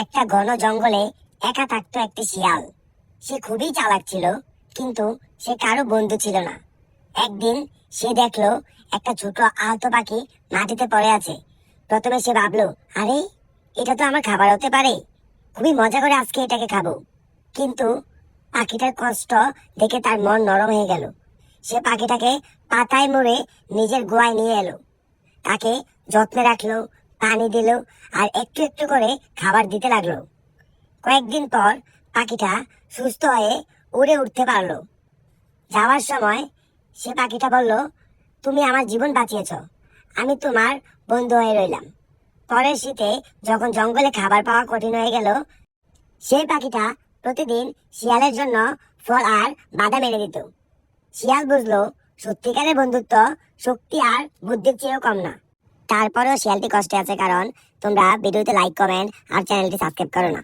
একটা ঘন জঙ্গলে একা থাকতো একটি শিয়াল। সে খুবই চালাক ছিল, কিন্তু সে কারো বন্ধু ছিল না। একদিন সে দেখলো একটা ছোট আহত পাখি মাটিতে পড়ে আছে। প্রথমে সে ভাবলো, আরে, এটা তো আমার খাবার হতে পারে, খুবই মজা করে আজকে এটাকে খাবো। কিন্তু পাখিটার কষ্ট দেখে তার মন নরম হয়ে গেল। সে পাখিটাকে পাতায় মুড়ে নিজের গুহায় নিয়ে এলো, তাকে যত্নে রাখলো, পানি দিল, আর একটু একটু করে খাবার দিতে লাগলো। কয়েকদিন পর পাখিটা সুস্থ হয়ে উড়ে উঠতে পারলো। যাওয়ার সময় সে পাখিটা বলল, তুমি আমার জীবন বাঁচিয়েছ, আমি তোমার বন্ধু হয়ে রইলাম। পরের শীতে যখন জঙ্গলে খাবার পাওয়া কঠিন হয়ে গেল, সেই পাখিটা প্রতিদিন শিয়ালের জন্য ফল আর বাদাম এনে দিত। শিয়াল বুঝলো, সত্যিকারের বন্ধুত্ব শক্তি আর বুদ্ধির চেয়েও কম না। তারপরেও শিয়ালটি কষ্টে আছে, কারণ তোমরা ভিডিওতে লাইক, কমেন্ট আর চ্যানেলটি সাবস্ক্রাইব করো না।